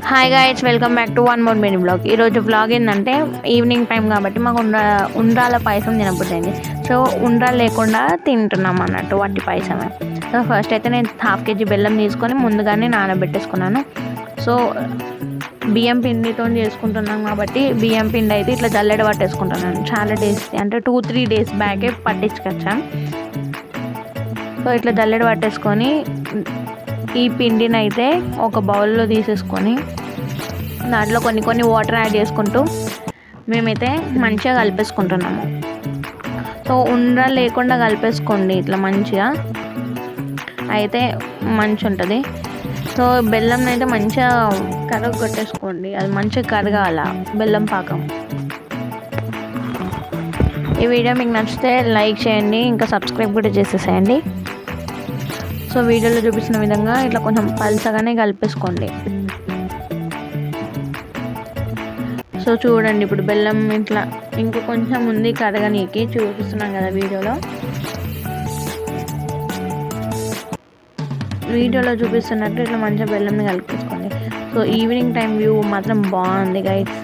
Hi guys, welcome back to one more mini blog. ఈరోజు blog ఏంటంటే evening time కాబట్టి మాకు ఉండ్రాల పాయసం తినబుద్ది. సో ఉండ్రాలు లేకుండా తింటున్నాం అన్నట్టు వాటి పాయసమే. సో ఫస్ట్ అయితే నేను హాఫ్ కేజీ బెల్లం తీసుకొని ముందుగానే నానబెట్టేసుకున్నాను. సో బియ్యం పిండితో చేసుకుంటున్నాం కాబట్టి బియ్యం పిండి అయితే ఇట్లా జల్లెడ పట్టేసుకుంటున్నాను. చాలా డేస్ అంటే 2-3 డేస్ బ్యాకే పట్టించుకొచ్చాను. సో ఇట్లా జల్లెడ పట్టేసుకొని ఈ పిండిని అయితే ఒక బౌల్లో తీసేసుకొని దాంట్లో కొన్ని వాటర్ యాడ్ చేసుకుంటూ మేమైతే మంచిగా కలిపేసుకుంటున్నాము. సో ఉండ్రాలు లేకుండా కలిపేసుకోండి ఇట్లా మంచిగా, అయితే మంచి ఉంటుంది. సో బెల్లం అయితే మంచిగా కరగొట్టేసుకోండి, అది మంచిగా కరగాల బెల్లం పాకం. ఈ వీడియో మీకు నచ్చితే లైక్ చేయండి, ఇంకా సబ్స్క్రైబ్ కూడా చేసేసేయండి. సో వీడియోలో చూపిస్తున్న విధంగా ఇట్లా కొంచెం పల్చగానే కలిపేసుకోండి. సో చూడండి, ఇప్పుడు బెల్లం ఇట్లా ఇంకో కొంచెం ఉంది కరగనీకి, చూపిస్తున్నాం కదా వీడియోలో చూపిస్తున్నట్టు ఇట్లా మంచిగా బెల్లంని కలిపేసుకోండి. సో ఈవినింగ్ టైం వ్యూ మాత్రం బాగుంది గైస్.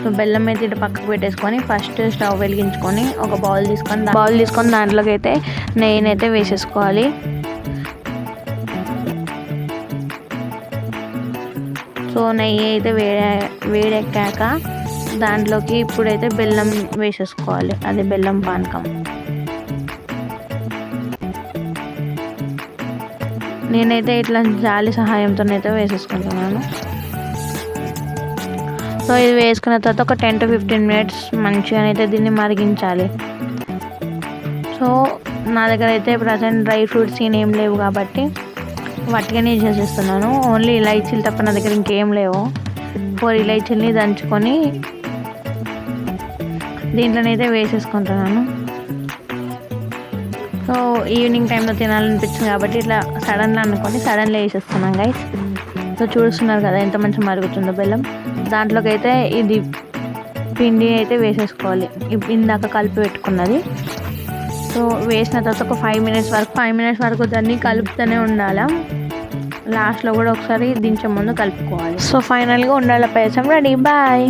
సో బెల్లం అయితే ఇట్లా పక్కకు పెట్టేసుకొని ఫస్ట్ స్టవ్ వెలిగించుకొని ఒక బౌల్ తీసుకొని దాంట్లోకి అయితే నెయ్యినైతే వేసేసుకోవాలి. సో నెయ్యి అయితే వేడెక్కాక దాంట్లోకి ఇప్పుడైతే బెల్లం వేసేసుకోవాలి, అది బెల్లం పానకం. నేనైతే ఇట్లా జాలి సహాయంతో అయితే వేసేసుకుంటున్నాను. సో ఇది వేసుకున్న తర్వాత ఒక 10-15 మినిట్స్ మంచిగా అయితే దీన్ని మరిగించాలి. సో నా దగ్గర అయితే ప్రజెంట్ డ్రై ఫ్రూట్స్ ఏం లేవు కాబట్టి వట్టిగానే చేసేస్తున్నాను. ఓన్లీ ఇలైచీలు తప్ప నా దగ్గర ఇంకేం లేవు. 4 ఇలైచీలని దంచుకొని దీంట్లోనైతే వేసేసుకుంటున్నాను. సో ఈవినింగ్ టైంలో తినాలనిపించింది కాబట్టి ఇట్లా సడన్లో వేసేస్తున్నాను గైస్. సో చూస్తున్నారు కదా ఎంత మంచిగా మరుగుతుందో బెల్లం. దాంట్లోకి అయితే ఇది పిండి అయితే వేసేసుకోవాలి, ఇందాక కలిపి పెట్టుకున్నది. సో వేసిన తర్వాత ఒక 5 మినిట్స్ వరకు దాన్ని కలుపుతూనే ఉండాలి. లాస్ట్లో కూడా ఒకసారి దించే ముందు కలుపుకోవాలి. సో ఫైనల్గా ఉండ్రాల పాయసం రెడీ. బాయ్.